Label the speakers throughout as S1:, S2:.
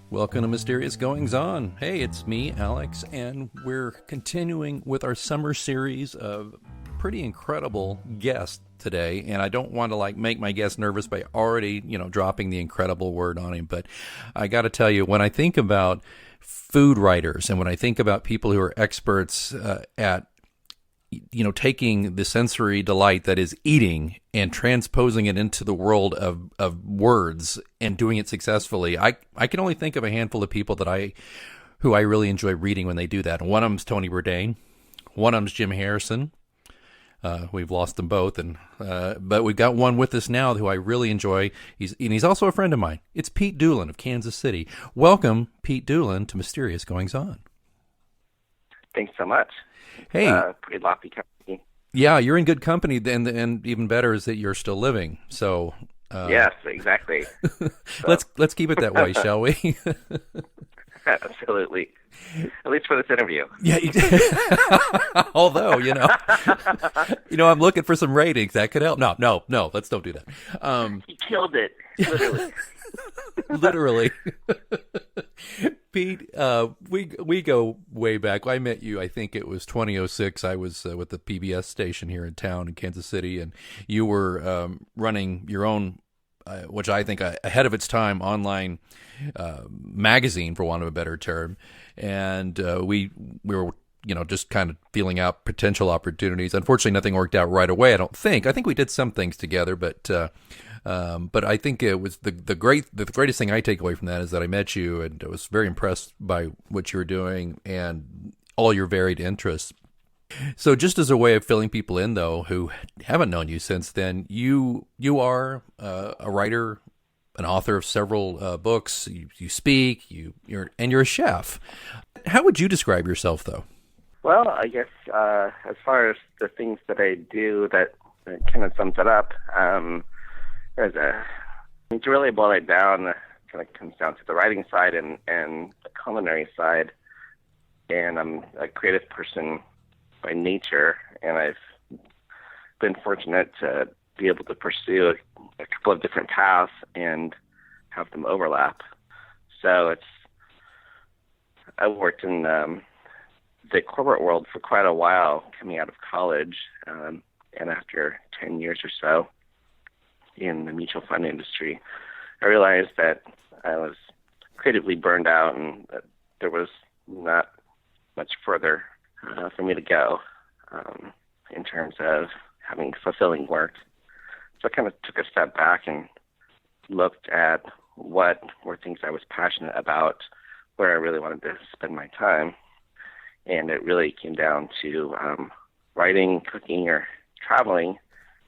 S1: Welcome to Mysterious Goings On. Hey, it's me, Alex, and we're continuing with our summer series of pretty incredible guests today. And I don't want to make my guest nervous by already, dropping the incredible word on him. But I got to tell you, when I think about food writers and when I think about people who are experts at taking the sensory delight that is eating and transposing it into the world of words and doing it successfully, I can only think of a handful of people who I really enjoy reading when they do that. And one of them's Tony Bourdain. One of them's Jim Harrison. We've lost them both, but we've got one with us now who I really enjoy. He's also a friend of mine. It's Pete Dulin of Kansas City. Welcome, Pete Dulin, to Mysterious Goings On.
S2: Thanks so much.
S1: Hey,
S2: pretty lofty company.
S1: Yeah, you're in good company, and even better is that you're still living. So
S2: yes, exactly.
S1: let's keep it that way, shall we?
S2: Absolutely. At least for this interview.
S1: Yeah. Although, I'm looking for some ratings that could help. No. Let's don't do that.
S2: He killed it, literally.
S1: Literally. Pete, we go way back. I met you, I think it was 2006. I was with the PBS station here in town in Kansas City, and you were running your own, which I think ahead of its time, online magazine, for want of a better term. And we were just kind of feeling out potential opportunities. Unfortunately, nothing worked out right away. I don't think. I think we did some things together, but I think it was the greatest thing I take away from that is that I met you and I was very impressed by what you were doing and all your varied interests. So just as a way of filling people in, though, who haven't known you since then, you are a writer, an author of several books. You speak. You're a chef. How would you describe yourself, though?
S2: Well, I guess as far as the things that I do, that kind of sums it up. To really boil it down, it kind of comes down to the writing side and the culinary side. And I'm a creative person by nature, and I've been fortunate to be able to pursue a couple of different paths and have them overlap. So I worked in the corporate world for quite a while coming out of college, and after 10 years or so in the mutual fund industry, I realized that I was creatively burned out and that there was not much further for me to go in terms of having fulfilling work. So I kind of took a step back and looked at what were things I was passionate about, where I really wanted to spend my time. And it really came down to writing, cooking, or traveling,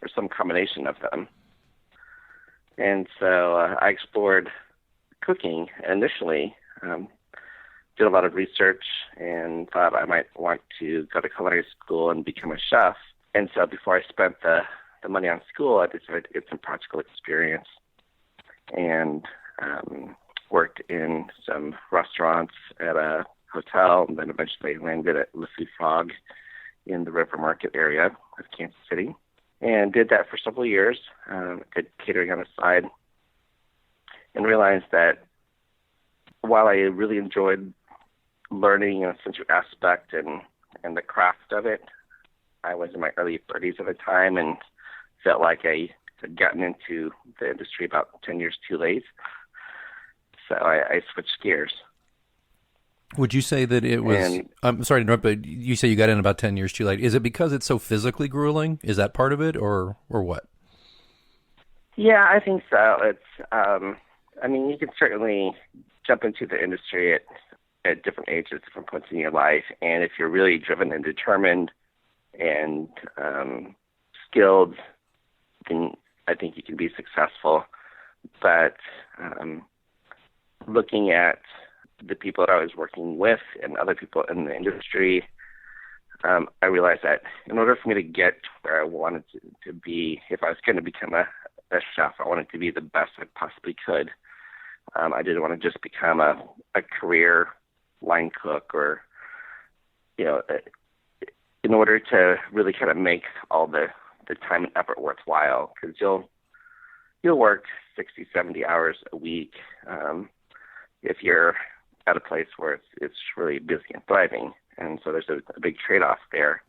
S2: or some combination of them. And so I explored cooking initially, did a lot of research, and thought I might want to go to culinary school and become a chef. And so before I spent the money on school, I decided to get some practical experience and worked in some restaurants at a hotel, and then eventually landed at Le Fou Frog in the River Market area of Kansas City. And did that for several years, did catering on the side, and realized that while I really enjoyed learning a sensory aspect and the craft of it, I was in my early 30s at the time and felt like I had gotten into the industry about 10 years too late. So I switched gears.
S1: Would you say that it was, I'm sorry to interrupt, but you say you got in about 10 years too late. Is it because it's so physically grueling? Is that part of it, or what?
S2: Yeah, I think so. It's, you can certainly jump into the industry at different ages, different points in your life. And if you're really driven and determined and skilled, then I think you can be successful. But looking at the people that I was working with and other people in the industry, I realized that in order for me to get where I wanted to be, if I was going to become a chef, I wanted to be the best I possibly could. I didn't want to just become a career line cook, or, in order to really kind of make all the time and effort worthwhile, because you'll work 60, 70 hours a week, if you're at a place where it's really busy and thriving. And so there's a big trade-off there.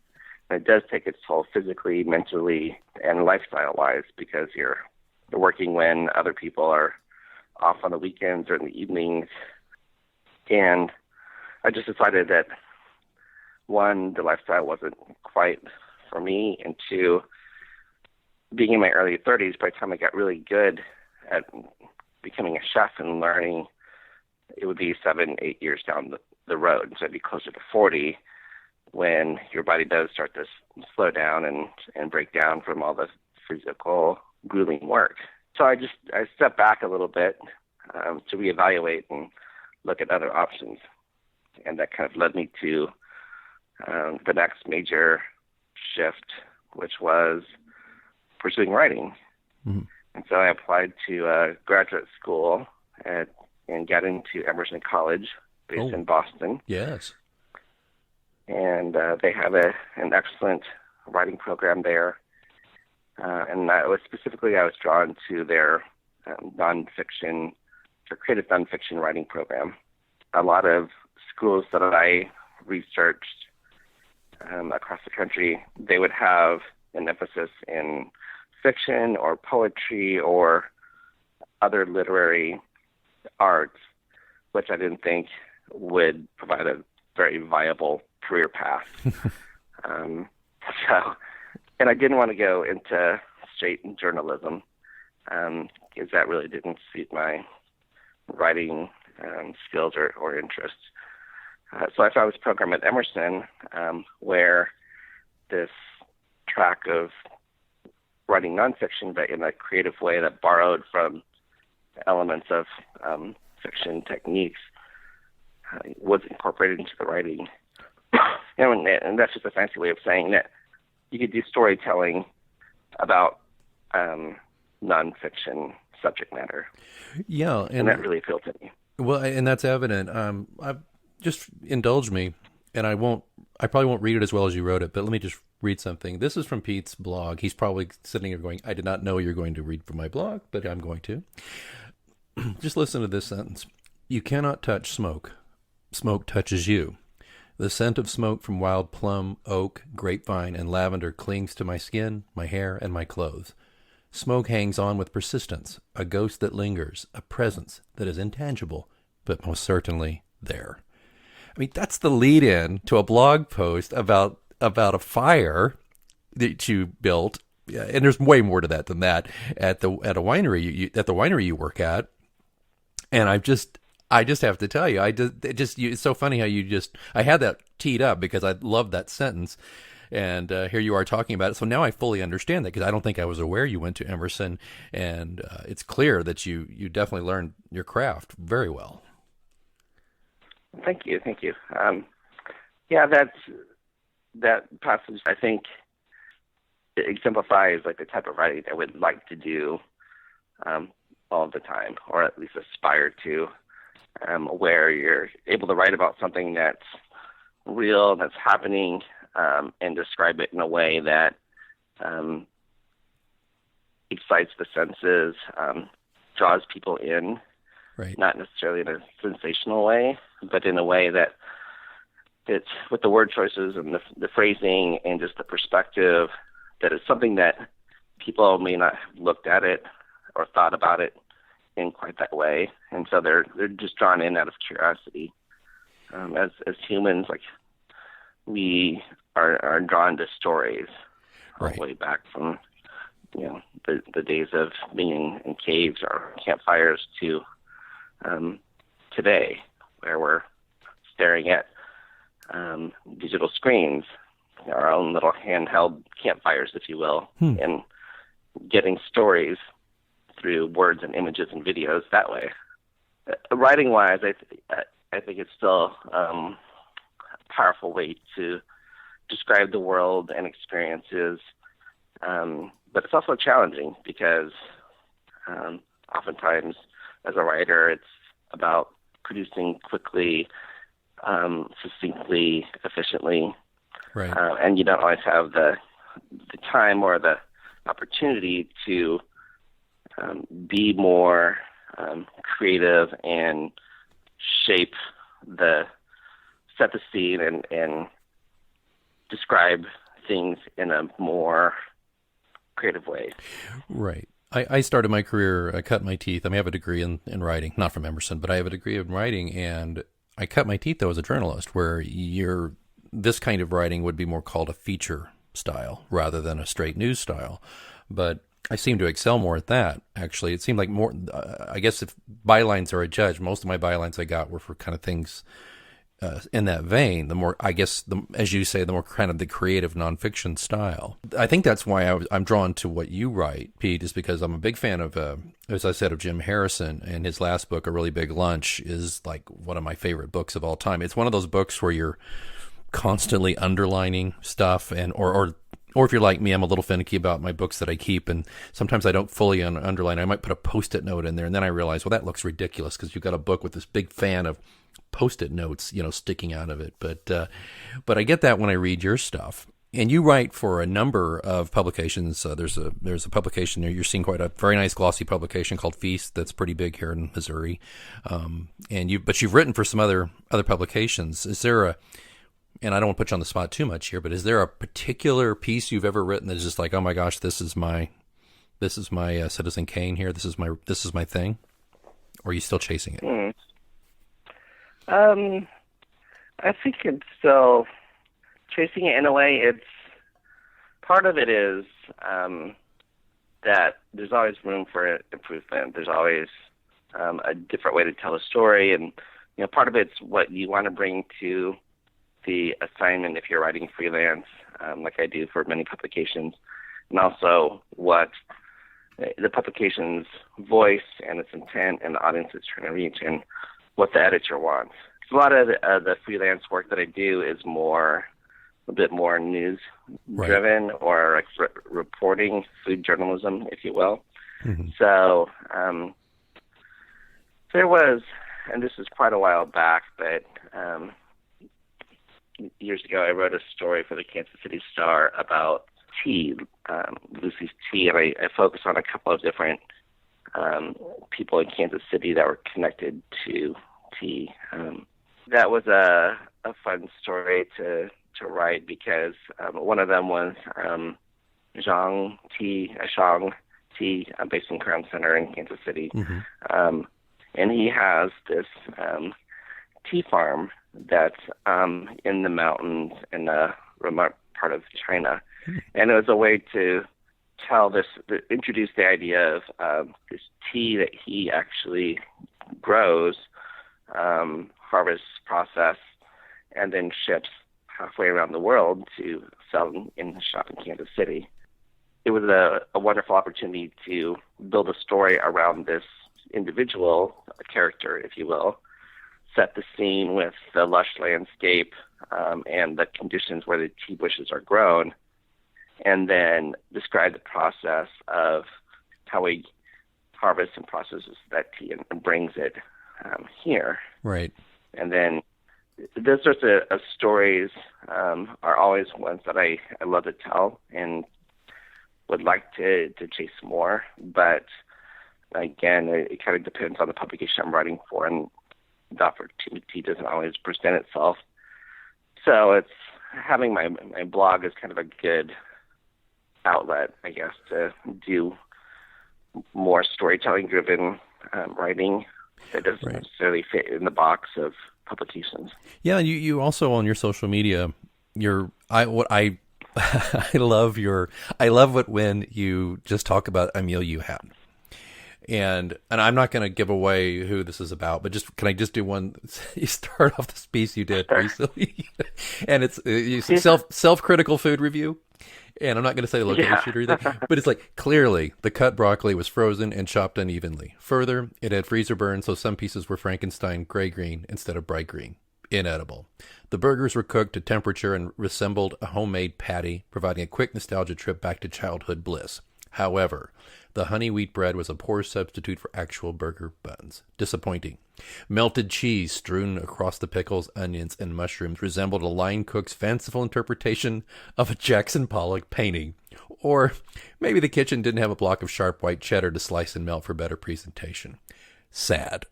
S2: And it does take its toll physically, mentally, and lifestyle-wise, because you're working when other people are off on the weekends or in the evenings. And I just decided that, one, the lifestyle wasn't quite for me, and two, being in my early 30s, by the time I got really good at becoming a chef and learning, it would be 7-8 years down the road. So it'd be closer to 40 when your body does start to slow down and break down from all the physical, grueling work. So I stepped back a little bit to reevaluate and look at other options. And that kind of led me to the next major shift, which was pursuing writing. Mm-hmm. And so I applied to graduate school and got into Emerson College, based in Boston.
S1: Yes.
S2: And they have an excellent writing program there. And I was drawn to their nonfiction, or creative nonfiction writing program. A lot of schools that I researched across the country, they would have an emphasis in fiction or poetry or other literary arts, which I didn't think would provide a very viable career path. And I didn't want to go into straight journalism, because that really didn't suit my writing skills or interests. So I found this program at Emerson, where this track of writing nonfiction, but in a creative way that borrowed from elements of fiction techniques, was incorporated into the writing. And that's just a fancy way of saying that you could do storytelling about nonfiction subject matter.
S1: Yeah,
S2: and that really appealed to me.
S1: Well, and that's evident. Just indulge me, and I probably won't read it as well as you wrote it, but let me just read something. This is from Pete's blog. He's probably sitting here going, I did not know you're going to read from my blog, but I'm going to. Just listen to this sentence. You cannot touch smoke. Smoke touches you. The scent of smoke from wild plum, oak, grapevine, and lavender clings to my skin, my hair, and my clothes. Smoke hangs on with persistence, a ghost that lingers, a presence that is intangible, but most certainly there. I mean, that's the lead-in to a blog post about a fire that you built, and there's way more to that than that at a winery at the winery you work at. And I just have to tell you, it's so funny how I had that teed up because I loved that sentence, and here you are talking about it. So now I fully understand that, because I don't think I was aware you went to Emerson, and it's clear that you definitely learned your craft very well.
S2: Thank you. That passage, I think, it exemplifies like the type of writing I would like to do all the time, or at least aspire to, where you're able to write about something that's real, that's happening, and describe it in a way that excites the senses, draws people in. Right. Not necessarily in a sensational way, but in a way that it's with the word choices and the phrasing and just the perspective, that it's something that people may not have looked at it or thought about it in quite that way. And so they're just drawn in out of curiosity. As humans, like, we are drawn to stories, right, all the way back from the days of being in caves or campfires to today, where we're staring at digital screens, our own little handheld campfires, if you will, and getting stories through words and images and videos that way. Writing-wise, I think it's still a powerful way to describe the world and experiences, but it's also challenging because oftentimes as a writer, it's about producing quickly, succinctly, efficiently, right. And you don't always have the time or the opportunity to be more creative and shape set the scene and describe things in a more creative way.
S1: Right. I started my career, I cut my teeth. I mean, I have a degree in writing, not from Emerson, but I have a degree in writing, and I cut my teeth, though, as a journalist, where this kind of writing would be more called a feature style rather than a straight news style. But I seem to excel more at that, actually. It seemed like more, I guess if bylines are a judge, most of my bylines I got were for kind of things in that vein. The more, I guess, as you say, the more kind of the creative nonfiction style. I think that's why I'm drawn to what you write, Pete, is because I'm a big fan of, as I said, of Jim Harrison, and his last book, A Really Big Lunch, is like one of my favorite books of all time. It's one of those books where you're constantly underlining stuff, and or if you're like me, I'm a little finicky about my books that I keep, and sometimes I don't fully underline. I might put a Post-it note in there, and then I realize, well, that looks ridiculous because you've got a book with this big fan of Post-it notes, sticking out of it. But I get that when I read your stuff. And you write for a number of publications. There's a publication there. You're seeing quite a very nice glossy publication called Feast that's pretty big here in Missouri. But you've written for some other publications. Is there and I don't want to put you on the spot too much here, but is there a particular piece you've ever written that is just like, oh my gosh, this is my Citizen Kane here. This is my thing? Or are you still chasing it?
S2: I think it's still chasing it in a way. It's part of it is that there's always room for improvement. There's always a different way to tell a story, and part of it's what you want to bring to the assignment if you're writing freelance, like I do for many publications, and also what the publication's voice and its intent and the audience is trying to reach, and what the editor wants. A lot of the freelance work that I do is a bit more news-driven, right, or like reporting, food journalism, if you will. Mm-hmm. So there was, and this is quite a while back, but years ago I wrote a story for the Kansas City Star about tea, Lucy's Tea, and I focused on a couple of different people in Kansas City that were connected to tea. That was a fun story to write because one of them was Zhang Tea, based in Crown Center in Kansas City. Mm-hmm. And he has this tea farm that's in the mountains in a remote part of China. Mm-hmm. And it was a way to introduce the idea of this tea that he actually grows, harvest process, and then ships halfway around the world to sell in the shop in Kansas City. It was a wonderful opportunity to build a story around this individual character, if you will, set the scene with the lush landscape and the conditions where the tea bushes are grown, and then describe the process of how he harvests and processes that tea and brings it here.
S1: Right.
S2: And then those sorts of stories are always ones that I love to tell and would like to chase more. But again, it kind of depends on the publication I'm writing for, and the opportunity doesn't always present itself. So it's having my blog is kind of a good outlet, I guess, to do more storytelling-driven writing that doesn't necessarily fit in the box of publications.
S1: Yeah, and you also on your social media, I love it when you just talk about a meal you had. And I'm not going to give away who this is about, but can I just do one? You start off this piece you did recently, and it's self-critical food review. And I'm not going to say the location or anything, but it's like, clearly the cut broccoli was frozen and chopped unevenly. Further, it had freezer burn, so some pieces were Frankenstein gray green instead of bright green. Inedible. The burgers were cooked to temperature and resembled a homemade patty, providing a quick nostalgia trip back to childhood bliss. However, the honey wheat bread was a poor substitute for actual burger buns. Disappointing. Melted cheese strewn across the pickles, onions, and mushrooms resembled a line cook's fanciful interpretation of a Jackson Pollock painting. Or maybe the kitchen didn't have a block of sharp white cheddar to slice and melt for better presentation. Sad.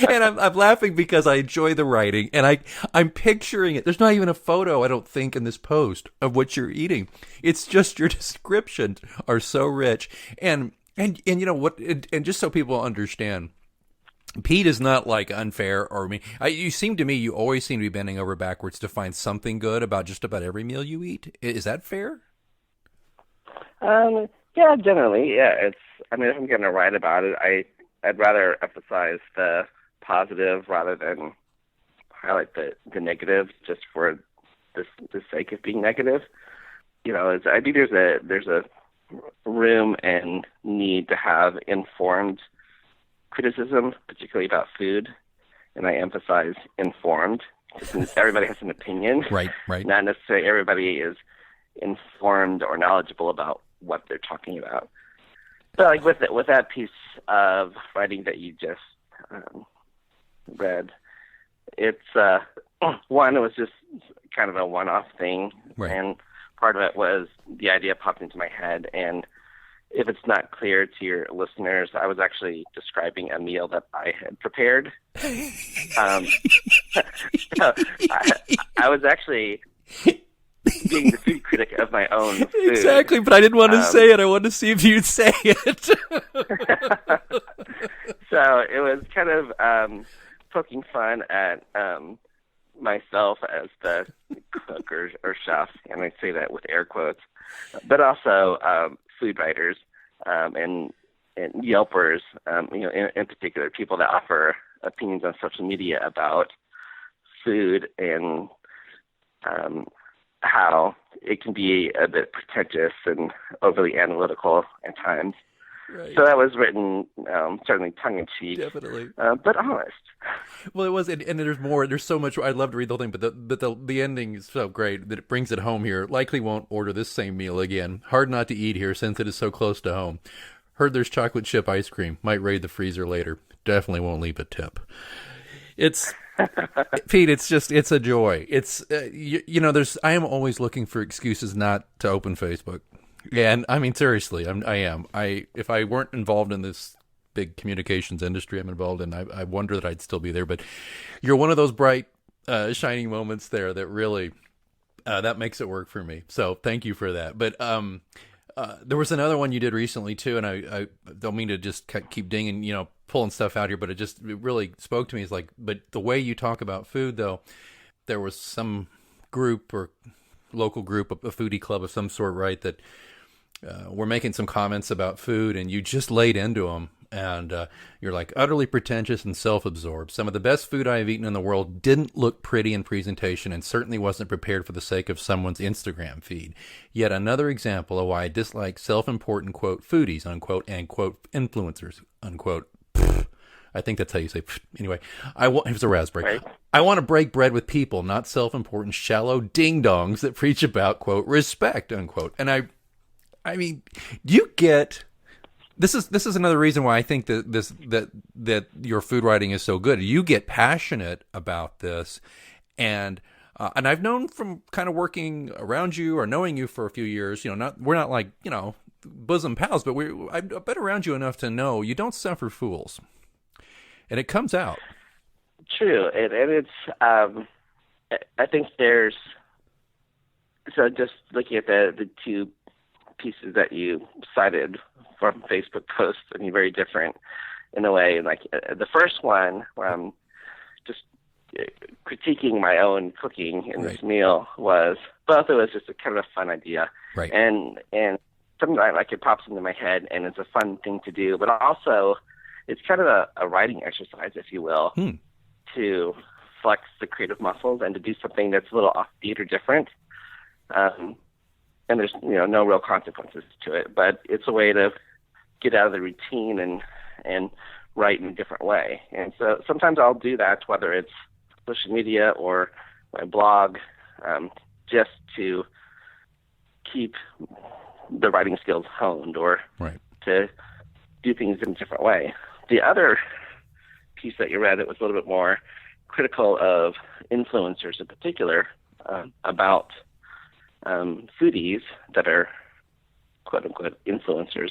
S1: And I'm laughing because I enjoy the writing, and I'm picturing it. There's not even a photo, I don't think, in this post of what you're eating. It's just your descriptions are so rich, and you know what? And just so people understand, Pete is not like unfair or me. You always seem to be bending over backwards to find something good about just about every meal you eat. Is that fair?
S2: Yeah, generally, yeah. I mean, if I'm going to write about it, I'd rather emphasize the positive rather than highlight the negative just for the sake of being negative. You know, I think there's a room and need to have informed criticism, particularly about food, and I emphasize informed because everybody has an opinion.
S1: Right.
S2: Not necessarily everybody is informed or knowledgeable about what they're talking about. But like with that piece of writing that you just read, it's one, it was just kind of a one-off thing,
S1: right.
S2: And part of it was the idea popped into my head. And if it's not clear to your listeners, I was actually describing a meal that I had prepared. So I was actually being the food critic of my own food.
S1: Exactly, but I didn't want to say it. I wanted to see if you'd say it.
S2: So it was kind of poking fun at myself as the cook or chef, and I say that with air quotes, but also food writers and Yelpers, in particular, people that offer opinions on social media about food and how it can be a bit pretentious and overly analytical at times.
S1: Right.
S2: So that was written certainly tongue-in-cheek,
S1: definitely,
S2: but honest.
S1: Well, it was, and there's more. There's so much. I'd love to read the whole thing, but the ending is so great that it brings it home here. Likely won't order this same meal again. Hard not to eat here since it is so close to home. Heard there's chocolate chip ice cream. Might raid the freezer later. Definitely won't leave a tip. It's Pete. It's a joy. It's I am always looking for excuses not to open Facebook. Yeah, and I mean seriously, I am. If I weren't involved in this big communications industry I'm involved in, I wonder that I'd still be there. But you're one of those bright, shining moments there that really that makes it work for me. So thank you for that. But there was another one you did recently too, and I don't mean to just keep dinging, pulling stuff out here, but it really spoke to me. It's like, but the way you talk about food, though, there was some group or local group, a foodie club of some sort, right, that were making some comments about food, and you just laid into them. And you're like, utterly pretentious and self-absorbed. Some of the best food I have eaten in the world didn't look pretty in presentation and certainly wasn't prepared for the sake of someone's Instagram feed. Yet another example of why I dislike self-important, quote, foodies, unquote, and, quote, influencers, unquote. I think that's how you say. Anyway, it was a raspberry. Right. I want to break bread with people, not self-important, shallow ding-dongs that preach about, quote, respect, unquote. And I mean, do you get... This is another reason why I think that your food writing is so good. You get passionate about this, and I've known from kind of working around you or knowing you for a few years. We're not like bosom pals, but I've been around you enough to know you don't suffer fools, and it comes out.
S2: True, and it's I think there's just looking at the two pieces that you cited from Facebook posts, I mean, very different in a way. And like the first one, where I'm just critiquing my own cooking in this meal, was both. It was just a kind of a fun idea,
S1: right?
S2: And something like it pops into my head, and it's a fun thing to do. But also, it's kind of a writing exercise, if you will, to flex the creative muscles and to do something that's a little offbeat or different. And there's no real consequences to it, but it's a way to get out of the routine and write in a different way. And so sometimes I'll do that, whether it's social media or my blog, just to keep the writing skills honed or to do things in a different way. The other piece that you read, it was a little bit more critical of influencers in particular, about foodies that are quote-unquote influencers,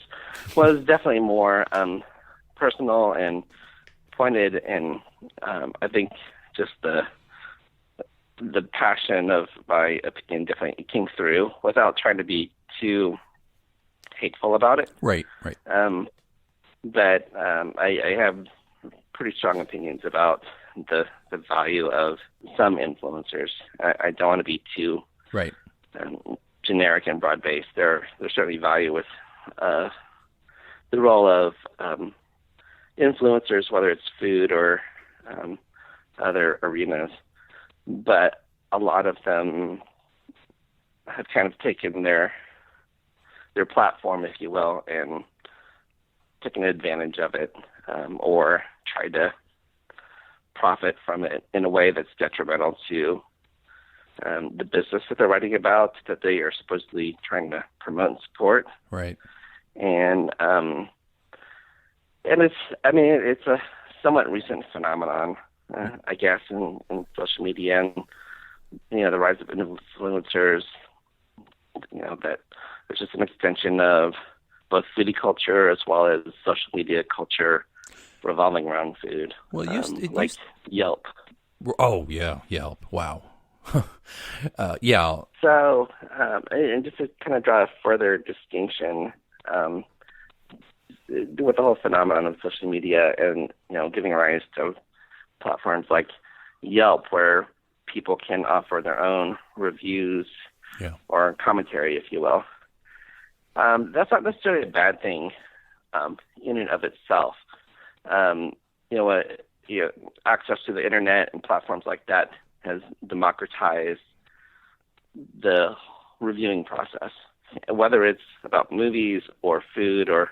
S2: was definitely more personal and pointed, and I think just the passion of my opinion definitely came through without trying to be too hateful about it.
S1: Right.
S2: But I have pretty strong opinions about the value of some influencers. I don't want to be too
S1: right.
S2: Generic and broad-based. There's certainly value with the role of influencers, whether it's food or other arenas. But a lot of them have kind of taken their platform, if you will, and taken advantage of it, or tried to profit from it in a way that's detrimental to the business that they're writing about, that they are supposedly trying to promote and support.
S1: Right.
S2: And it's a somewhat recent phenomenon, I guess, in social media, and the rise of influencers. That there's just an extension of both foodie culture as well as social media culture revolving around food.
S1: Well,
S2: Yelp.
S1: Oh yeah, Yelp. Wow. Yeah.
S2: So, and just to kind of draw a further distinction, with the whole phenomenon of social media and, giving rise to platforms like Yelp, where people can offer their own reviews or commentary, if you will. That's not necessarily a bad thing in and of itself. Access to the internet and platforms like that has democratized the reviewing process, whether it's about movies or food or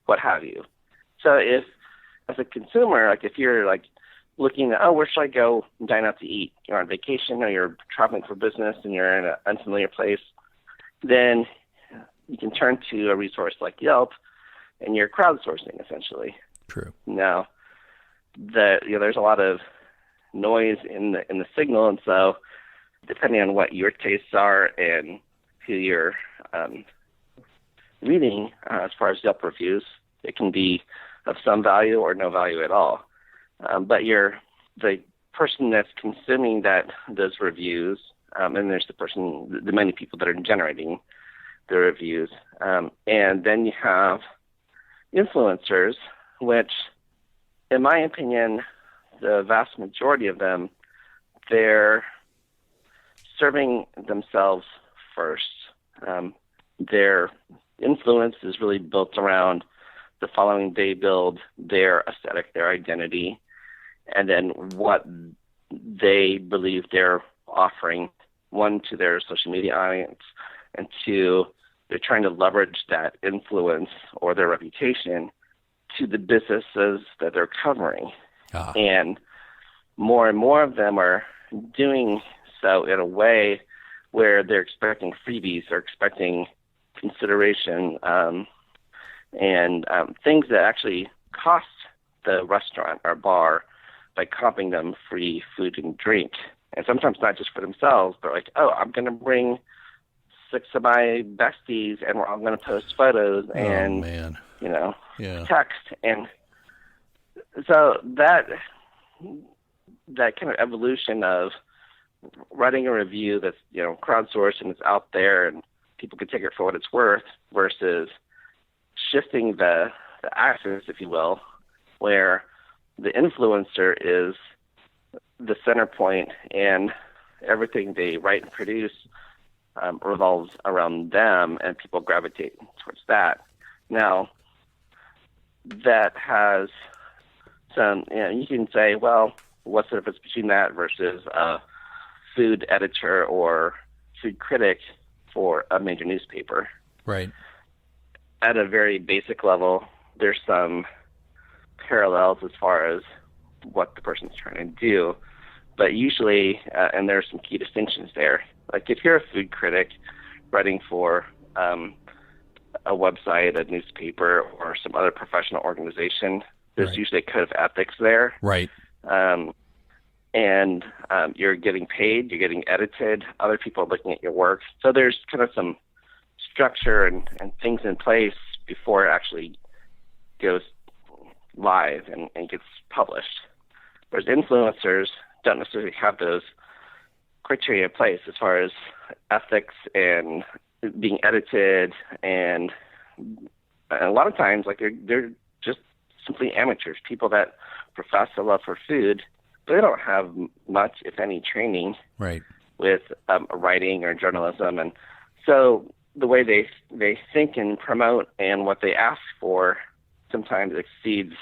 S2: what have you. So if, as a consumer, if you're looking at, where should I go dine out to eat? You're on vacation or you're traveling for business and you're in an unfamiliar place, then you can turn to a resource like Yelp, and you're crowdsourcing essentially.
S1: True.
S2: Now, there's a lot of noise in the signal, and so depending on what your tastes are and who you're reading, as far as Yelp reviews, it can be of some value or no value at all. But the person that's consuming those reviews, and there's the many people that are generating the reviews, and then you have influencers, which, in my opinion, the vast majority of them, they're serving themselves first. Their influence is really built around the following they build their aesthetic, their identity, and then what they believe they're offering, one, to their social media audience, and two, they're trying to leverage that influence or their reputation to the businesses that they're covering. And more of them are doing so in a way where they're expecting freebies or expecting consideration, and things that actually cost the restaurant or bar by comping them free food and drink. And sometimes not just for themselves, but I'm going to bring 6 of my besties and we're all going to post photos and, text. And so that kind of evolution of writing a review that's, crowdsourced and it's out there and people can take it for what it's worth, versus shifting the axis, if you will, where the influencer is the center point and everything they write and produce revolves around them, and people gravitate towards that. Now, that has some, you can say, well, what's the difference between that versus a food editor or food critic for a major newspaper?
S1: Right.
S2: At a very basic level, there's some parallels as far as what the person's trying to do, but usually, and there's some key distinctions there. If you're a food critic writing for a website, a newspaper, or some other professional organization, there's usually a code of ethics there.
S1: Right.
S2: And you're getting paid, you're getting edited, other people are looking at your work. So there's kind of some structure and things in place before it actually goes live and gets published. Whereas influencers don't necessarily have those criteria in place as far as ethics and being edited, and a lot of times, like, they're just simply amateurs, people that profess a love for food, but they don't have much, if any, training
S1: right.
S2: with writing or journalism, and so the way they think and promote and what they ask for sometimes exceeds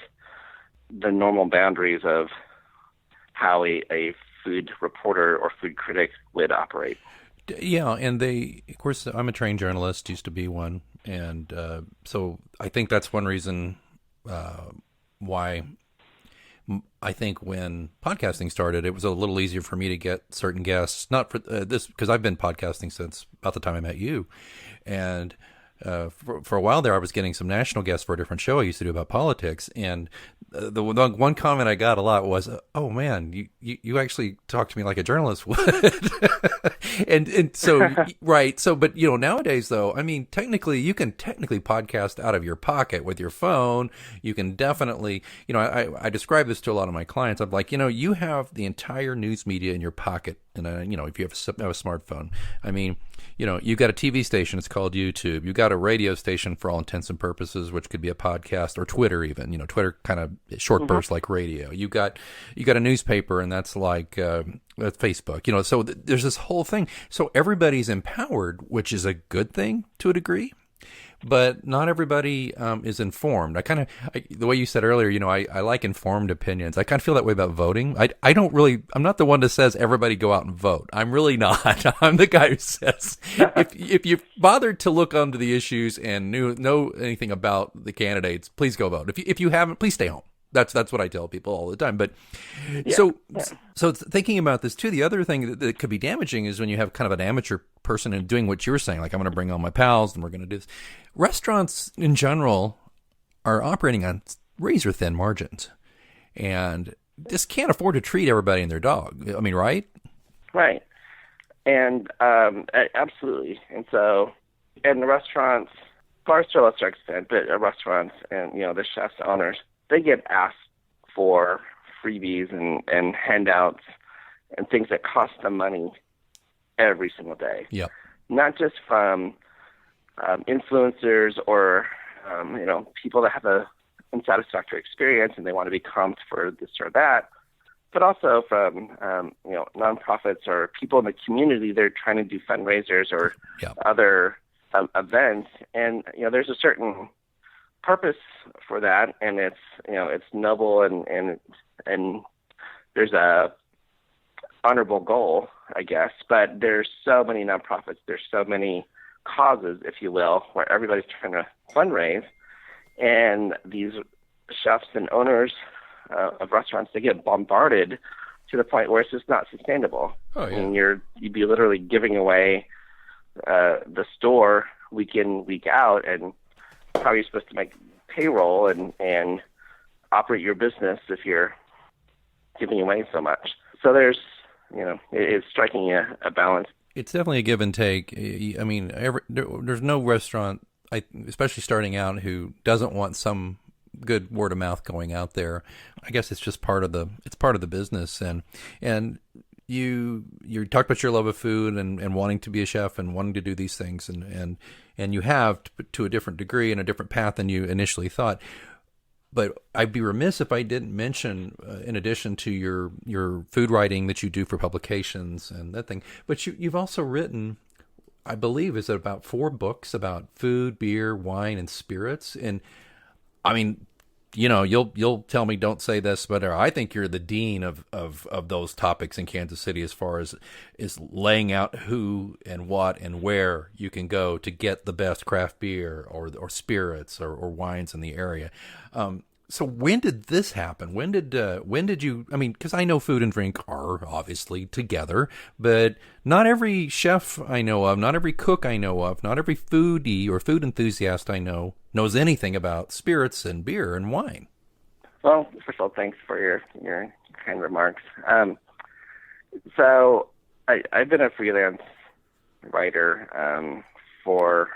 S2: the normal boundaries of how a food reporter or food critic would operate.
S1: Yeah, and of course, I'm a trained journalist, used to be one, and so I think that's one reason why I think when podcasting started, it was a little easier for me to get certain guests, not for this, because I've been podcasting since about the time I met you, and for a while there, I was getting some national guests for a different show I used to do about politics, and the one comment I got a lot was, "Oh man, you actually talk to me like a journalist would," and so right. So, but nowadays though, I mean, you can technically podcast out of your pocket with your phone. You can definitely, I describe this to a lot of my clients. I'm like, you have the entire news media in your pocket, and if you have a smartphone, I mean. You've got a TV station, it's called YouTube. You've got a radio station for all intents and purposes, which could be a podcast, or Twitter even. Twitter kind of short bursts like radio. You got a newspaper, and that's like Facebook. So there's this whole thing. So everybody's empowered, which is a good thing to a degree. But not everybody is informed. The way you said earlier, I like informed opinions. I kind of feel that way about voting. I'm not the one that says everybody go out and vote. I'm really not. I'm the guy who says, if you bothered to look onto the issues and know anything about the candidates, please go vote. If you haven't, please stay home. That's what I tell people all the time. But so thinking about this too, the other thing that could be damaging is when you have kind of an amateur person and doing what you were saying, like, I'm going to bring all my pals and we're going to do this. Restaurants in general are operating on razor thin margins, and just can't afford to treat everybody and their dog. I mean, right? Right.
S2: And absolutely. And so, and the restaurants, bars to a lesser extent, but restaurants and, the chefs, owners, they get asked for freebies and handouts and things that cost them money every single day.
S1: Yep.
S2: Not just from influencers or, people that have a unsatisfactory experience and they want to be comped for this or that, but also from, nonprofits or people in the community. They're trying to do fundraisers or other events. And, there's a certain purpose for that, and it's noble and there's a honorable goal, I guess. But there's so many nonprofits, there's so many causes, if you will, where everybody's trying to fundraise, and these chefs and owners of restaurants, they get bombarded to the point where it's just not sustainable.
S1: Oh, yeah.
S2: And you'd be literally giving away the store week in, week out, and how are you supposed to make payroll and operate your business if you're giving away so much? So there's, it's striking a balance.
S1: It's definitely a give and take. I mean, there's no restaurant, especially starting out, who doesn't want some good word of mouth going out there. I guess it's just part of the business. And you talked about your love of food and wanting to be a chef and wanting to do these things, and you have to a different degree and a different path than you initially thought. But I'd be remiss if I didn't mention, in addition to your food writing that you do for publications and that thing, but you've also written, I believe, is it about 4 books about food, beer, wine, and spirits? And I mean, you'll tell me don't say this, but I think you're the dean of those topics in Kansas City as far as is laying out who and what and where you can go to get the best craft beer or spirits or wines in the area. So when did this happen? When did you, I mean, because I know food and drink are obviously together, but not every chef I know of, not every cook I know of, not every foodie or food enthusiast I know knows anything about spirits and beer and wine.
S2: Well, first of all, thanks for your kind remarks. So I've been a freelance writer for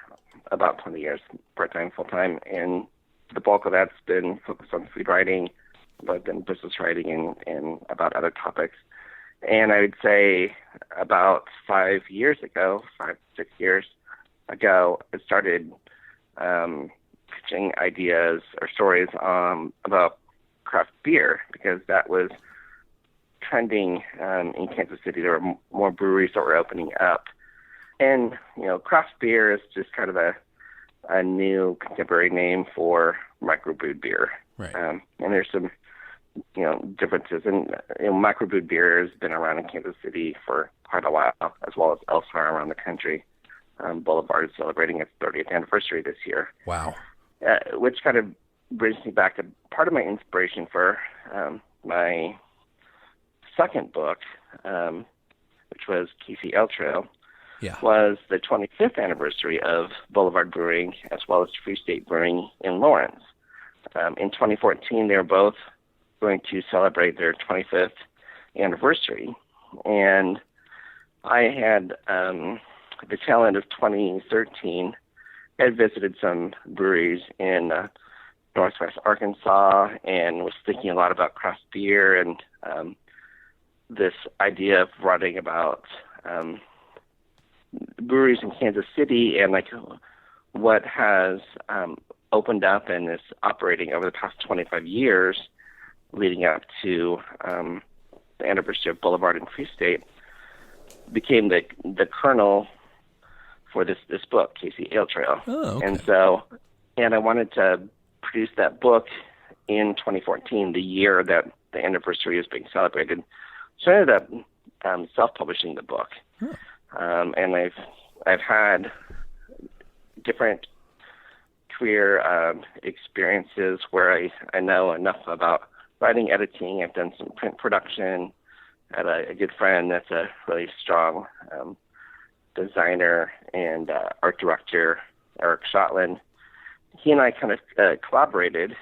S2: about 20 years, part-time, full-time, and the bulk of that's been focused on food writing, but then business writing and about other topics. And I would say about 5 years ago, 6 years ago, I started pitching ideas or stories about craft beer, because that was trending in Kansas City. There were more breweries that were opening up. And, craft beer is just kind of a new contemporary name for microbrewed beer.
S1: Right.
S2: And there's some differences. And microbrewed beer has been around in Kansas City for quite a while, as well as elsewhere around the country. Boulevard is celebrating its 30th anniversary this year.
S1: Wow.
S2: Which kind of brings me back to part of my inspiration for my second book, which was Casey Ale Trail, was the 25th anniversary of Boulevard Brewing, as well as Free State Brewing in Lawrence. In 2014, they were both going to celebrate their 25th anniversary. And I had, the tail end of 2013, had visited some breweries in Northwest Arkansas and was thinking a lot about craft beer and this idea of writing about breweries in Kansas City and like what has opened up and is operating over the past 25 years leading up to the anniversary of Boulevard and Free State became the kernel for this book, Casey Ale Trail.
S1: Oh, okay.
S2: And I wanted to produce that book in 2014, the year that the anniversary is being celebrated. So I ended up self-publishing the book.
S1: Huh.
S2: And I've had different career experiences where I know enough about writing, editing. I've done some print production. I had a good friend that's a really strong designer and art director, Eric Heartland. He and I kind of collaborated.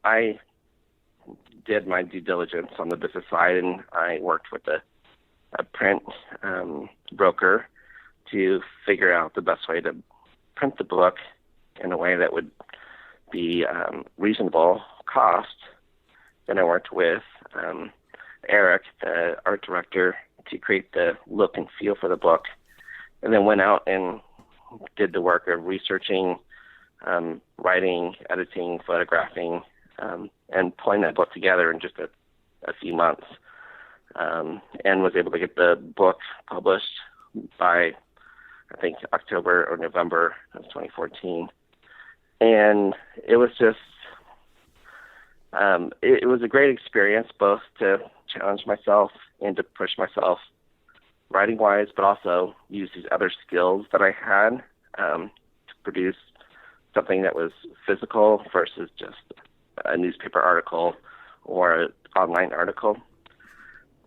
S2: I did my due diligence on the business side, and I worked with a print broker to figure out the best way to print the book in a way that would be reasonable cost. Then I worked with Eric, the art director, to create the look and feel for the book, and then went out and did the work of researching, writing, editing, photographing, and pulling that book together in just a few months, and was able to get the book published by, I think, October or November of 2014. And it was just, it was a great experience, both to challenge myself and to push myself writing-wise, but also use these other skills that I had to produce something that was physical versus just a newspaper article or an online article.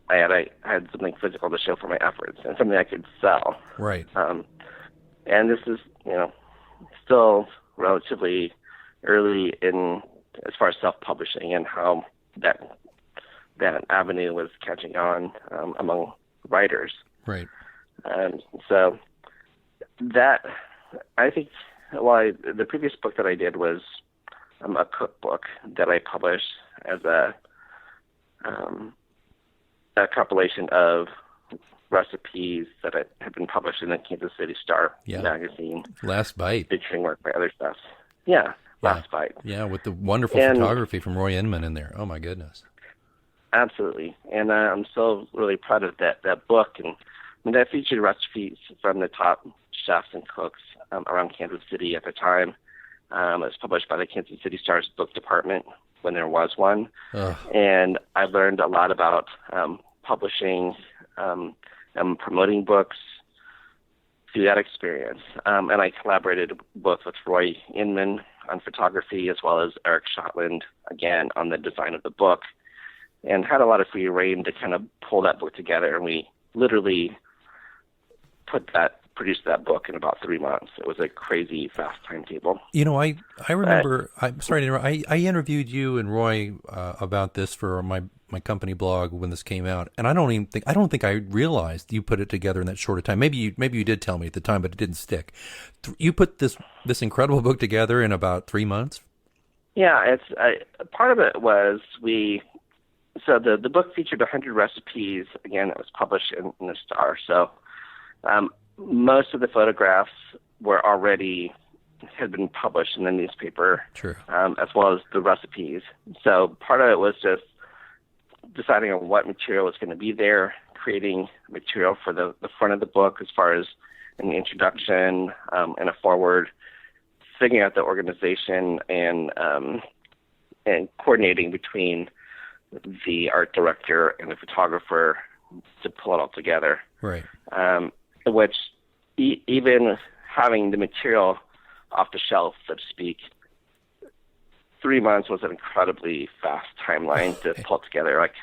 S2: I had something physical to show for my efforts and something I could sell.
S1: Right.
S2: And this is, still relatively early in as far as self-publishing and how that avenue was catching on among writers.
S1: Right.
S2: So that, I think, the previous book that I did was a cookbook that I published as a compilation of recipes that had been published in the Kansas City Star magazine.
S1: Last Bite.
S2: Featuring work by other stuff. Yeah, Last Bite.
S1: Yeah, with the wonderful photography from Roy Inman in there. Oh, my goodness.
S2: Absolutely. And I'm so really proud of that book. And that featured recipes from the top chefs and cooks around Kansas City at the time. It was published by the Kansas City Star's book department when there was one. Ugh. And I learned a lot about publishing and promoting books through that experience. And I collaborated both with Roy Inman on photography as well as Eric Heartland, again, on the design of the book, and had a lot of free reign to kind of pull that book together. And we literally produced that book in about 3 months. It was a crazy fast timetable.
S1: I remember, I'm sorry to interrupt, I interviewed you and Roy about this for my company blog when this came out, and I don't think I realized you put it together in that short a time. Maybe you did tell me at the time, but it didn't stick. You put this incredible book together in about 3 months?
S2: Yeah, part of it was so the book featured 100 recipes. Again, it was published in the Star. So most of the photographs had been published in the newspaper,
S1: True.
S2: As well as the recipes. So part of it was just deciding on what material was going to be there, creating material for the front of the book as far as an introduction and a forward, figuring out the organization and coordinating between the art director and the photographer to pull it all together.
S1: Right.
S2: Which even having the material off the shelf, so to speak, 3 months was an incredibly fast timeline to pull together. Like,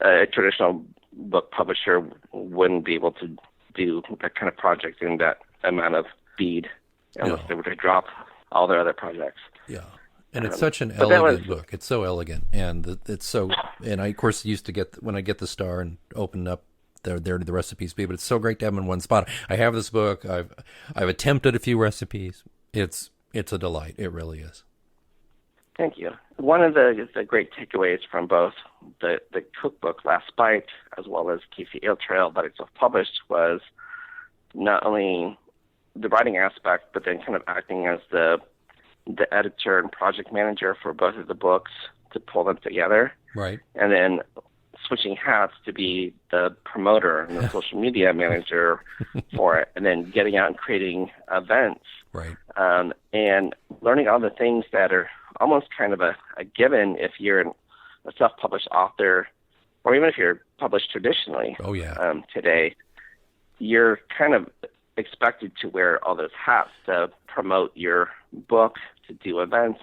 S2: a traditional book publisher wouldn't be able to do that kind of project in that amount of speed unless they were to drop all their other projects.
S1: Yeah. And it's such an elegant book. It's so elegant, and it's so. And I, of course, used to get when I get the Star and open up the recipes, but it's so great to have them in one spot. I have this book. I've attempted a few recipes. It's a delight. It really is.
S2: Thank you. One of the great takeaways from both the cookbook Last Bite as well as Casey Ale Trail that I self-published was not only the writing aspect, but then kind of acting as the editor and project manager for both of the books to pull them together.
S1: Right.
S2: And then switching hats to be the promoter and the social media manager for it, and then getting out and creating events.
S1: Right.
S2: And learning all the things that are almost kind of a given if you're a self-published author, or even if you're published traditionally.
S1: Oh, yeah.
S2: Today, you're kind of expected to wear all those hats to promote your book, to do events.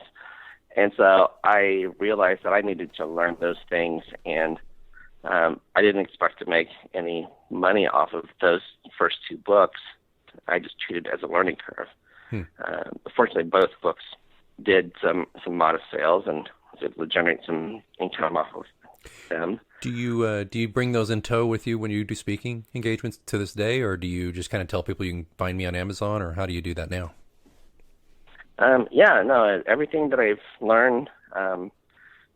S2: And so I realized that I needed to learn those things, and I didn't expect to make any money off of those first two books. I just treated it as a learning curve. Fortunately, both books did some modest sales and was able to generate some income off of them.
S1: Do you bring those in tow with you when you do speaking engagements to this day, or do you just kind of tell people you can find me on Amazon, or how do you do that now? Everything that I've learned,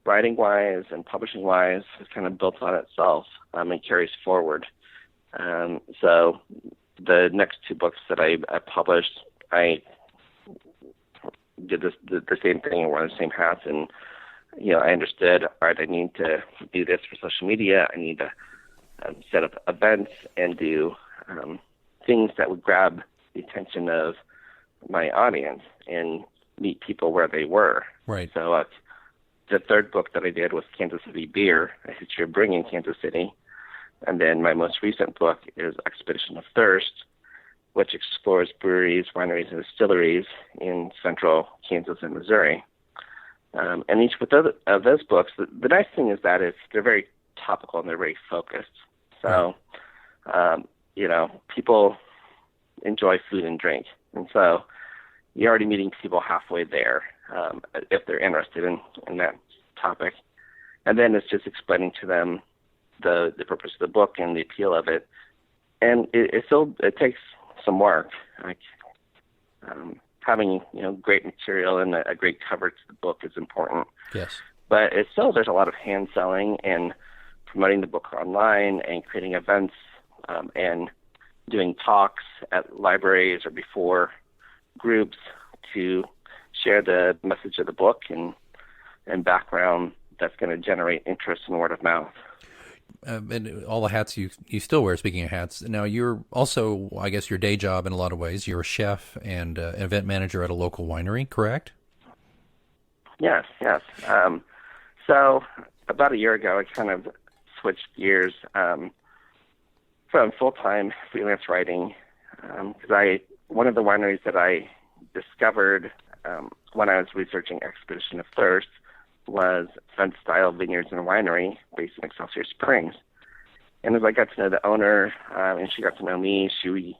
S1: writing-wise and publishing-wise, is kind of built on itself and carries forward. So the next two books that I published, I did the same thing and wore the same hats, and I understood, all right, I need to do this for social media. I need to set up events and do things that would grab the attention of my audience and meet people where they were. Right.
S2: So the third book that I did was Kansas City Beer, a history of brewing in Kansas City. And then my most recent book is Expedition of Thirst, which explores breweries, wineries, and distilleries in central Kansas and Missouri. And each of those books, the nice thing is that they're very topical and they're very focused. So, people enjoy food and drink. And so you're already meeting people halfway there if they're interested in that topic. And then it's just explaining to them the purpose of the book and the appeal of it. And it takes some work. Like having great material and a great cover to the book is important.
S1: Yes.
S2: But there's a lot of hand selling and promoting the book online and creating events and doing talks at libraries or before groups to share the message of the book and background that's going to generate interest and word of mouth.
S1: And all the hats you still wear, speaking of hats. Now, you're also, I guess, your day job in a lot of ways, you're a chef and an event manager at a local winery, correct?
S2: Yes. So about a year ago, I kind of switched gears from full-time freelance writing because one of the wineries that I discovered when I was researching Expedition of Thirst was Fence-Style Vineyards and Winery based in Excelsior Springs. And as I got to know the owner and she got to know me, she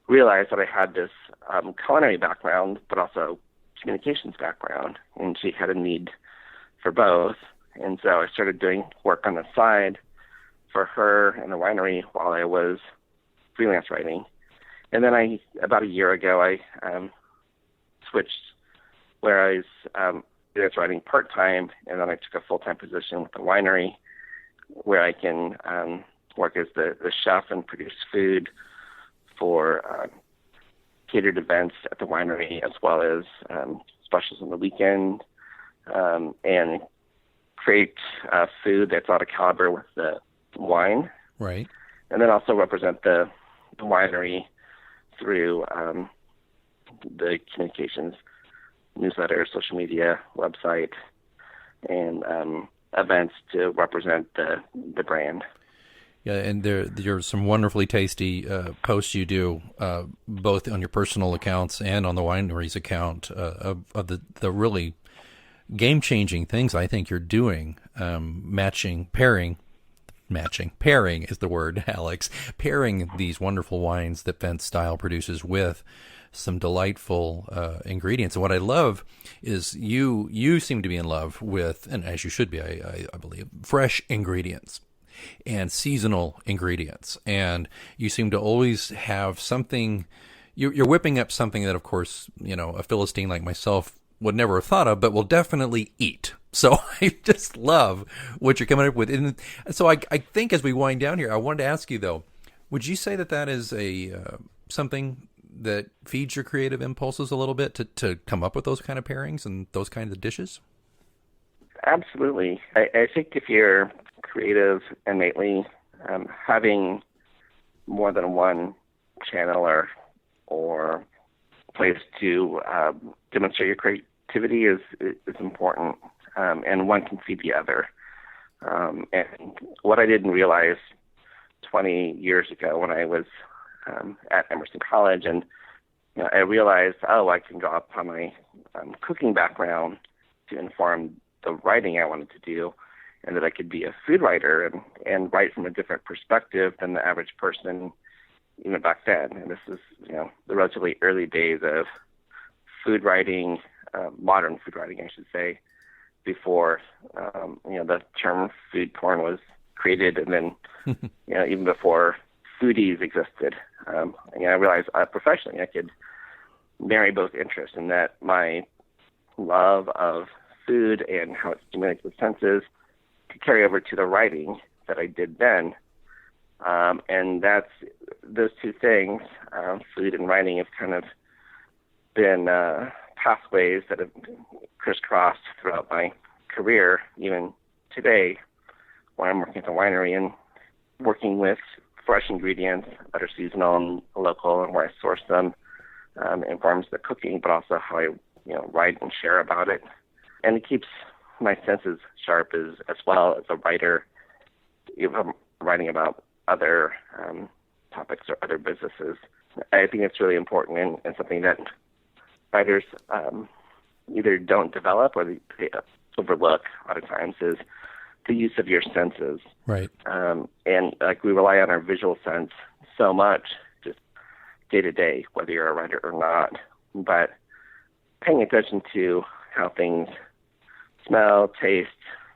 S2: realized that I had this culinary background, but also communications background, and she had a need for both. And so I started doing work on the side for her and the winery while I was freelance writing. And then about a year ago, I switched where I was writing part-time, and then I took a full-time position with the winery where I can work as the chef and produce food for catered events at the winery, as well as specials on the weekend, and create food that's out of caliber with the wine.
S1: Right.
S2: And then also represent the winery through the communications, newsletter, social media, website, and events to represent the brand.
S1: Yeah, and there's some wonderfully tasty posts you do, both on your personal accounts and on the winery's account, of the really game-changing things I think you're doing, pairing is the word, Alex, pairing these wonderful wines that Vent Style produces with some delightful ingredients. And what I love is you seem to be in love with, and as you should be, I believe, fresh ingredients and seasonal ingredients. And you seem to always have something, you're whipping up something that, of course, a Philistine like myself would never have thought of, but will definitely eat. So I just love what you're coming up with. And so I think as we wind down here, I wanted to ask you, though, would you say that is something that feeds your creative impulses a little bit to come up with those kind of pairings and those kinds of dishes?
S2: Absolutely. I think if you're creative innately, having more than one channel or place to demonstrate your creativity is important, and one can feed the other. And what I didn't realize 20 years ago when I was at Emerson College, and I realized, I can draw upon my cooking background to inform the writing I wanted to do, and that I could be a food writer and write from a different perspective than the average person even back then. And this is, the relatively early days of food writing, modern food writing, I should say, before, the term food porn was created, and then, even before foodies existed. I realized professionally I could marry both interests, and that my love of food and how it stimulates the senses could carry over to the writing that I did then. And that's those two things, food and writing, have kind of been pathways that have crisscrossed throughout my career, even today, when I'm working at the winery and working with fresh ingredients that are seasonal and local, and where I source them, informs the cooking, but also how I, write and share about it. And it keeps my senses sharp as well as a writer, if I'm writing about other topics or other businesses. I think it's really important and something that writers either don't develop or they overlook a lot of times is the use of your senses.
S1: Right.
S2: And we rely on our visual sense so much, just day to day, whether you're a writer or not. But paying attention to how things smell, taste,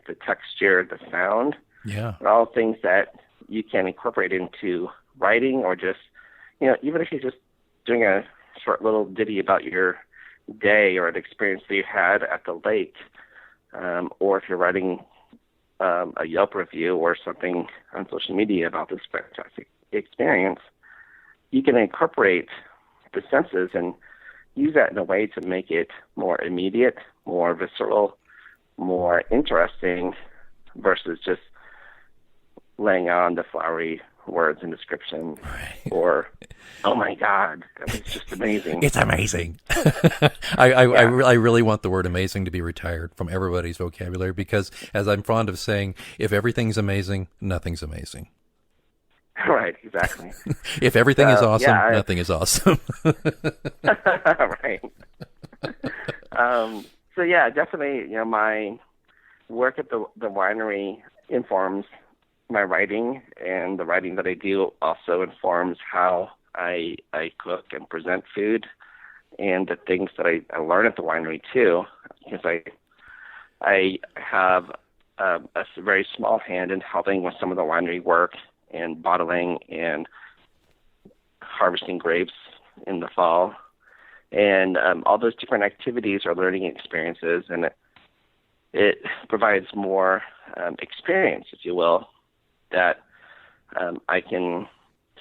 S2: the texture, the sound, are all things that you can incorporate into writing, or just, even if you're just doing a short little ditty about your day or an experience that you had at the lake, or if you're writing a Yelp review or something on social media about this fantastic experience, you can incorporate the senses and use that in a way to make it more immediate, more visceral, more interesting, versus just laying on the flowery words and description, or, oh my God, that was just amazing.
S1: It's amazing. I really want the word amazing to be retired from everybody's vocabulary, because, as I'm fond of saying, if everything's amazing, nothing's amazing.
S2: Right, exactly.
S1: If everything is awesome, nothing is awesome.
S2: Right. So yeah, definitely, my work at the winery informs my writing, and the writing that I do also informs how I cook and present food, and the things that I learn at the winery too, because I have a very small hand in helping with some of the winery work and bottling and harvesting grapes in the fall, And all those different activities are learning experiences, and it provides more experience, if you will, that I can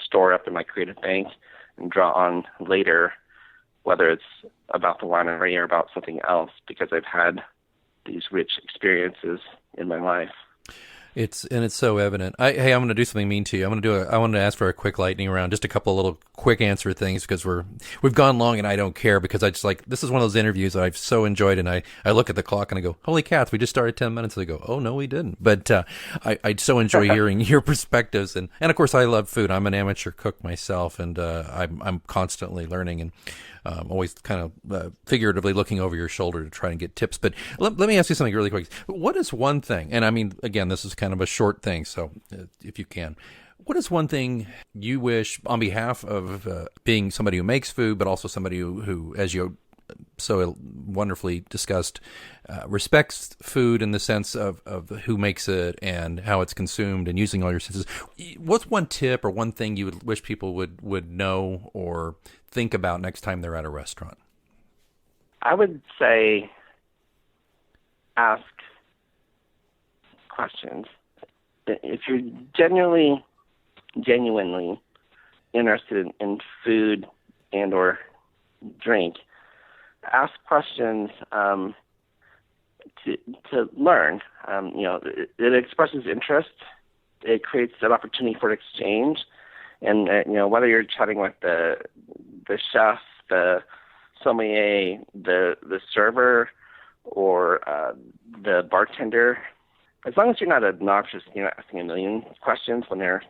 S2: store up in my creative bank and draw on later, whether it's about the winery or about something else, because I've had these rich experiences in my life.
S1: It's so evident. Hey, I'm going to do something mean to you. I wanted to ask for a quick lightning round, just a couple of little quick answer things, because we've gone long and I don't care, because I just this is one of those interviews that I've so enjoyed, and I look at the clock and I go, holy cats, we just started 10 minutes. And I go, oh no, we didn't. But I so enjoy hearing your perspectives, and of course I love food. I'm an amateur cook myself, and I'm constantly learning, and always kind of figuratively looking over your shoulder to try and get tips. But let me ask you something really quick. What is one thing, and I mean, again, this is kind of a short thing, so if you can, what is one thing you wish, on behalf of being somebody who makes food, but also somebody who as you so wonderfully discussed, respects food in the sense of who makes it and how it's consumed and using all your senses. What's one tip or one thing you would wish people would know or think about next time they're at a restaurant?
S2: I would say ask questions. If you're genuinely interested in food and or drink, ask questions to learn. It expresses interest. It creates an opportunity for exchange. And whether you're chatting with the chef, the sommelier, the server, or the bartender, as long as you're not obnoxious, you're not asking a million questions when they're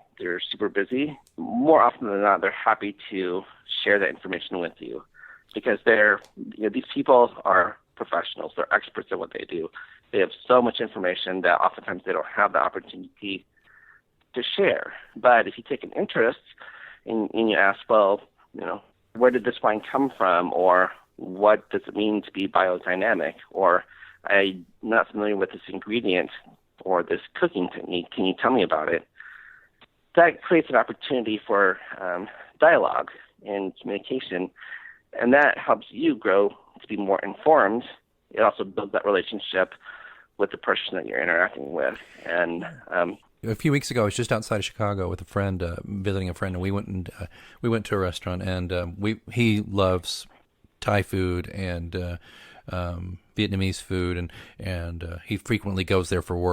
S2: super busy. More often than not, they're happy to share that information with you, because these people are professionals. They're experts at what they do. They have so much information that oftentimes they don't have the opportunity to share. But if you take an interest and you ask, well, where did this wine come from, or what does it mean to be biodynamic, or I'm not familiar with this ingredient or this cooking technique, can you tell me about it? That creates an opportunity for dialogue and communication, and that helps you grow to be more informed. It also builds that relationship with the person that you're interacting with. And
S1: a few weeks ago, I was just outside of Chicago with a friend, visiting a friend, and we went to a restaurant, and he loves Thai food and Vietnamese food, and he frequently goes there for work.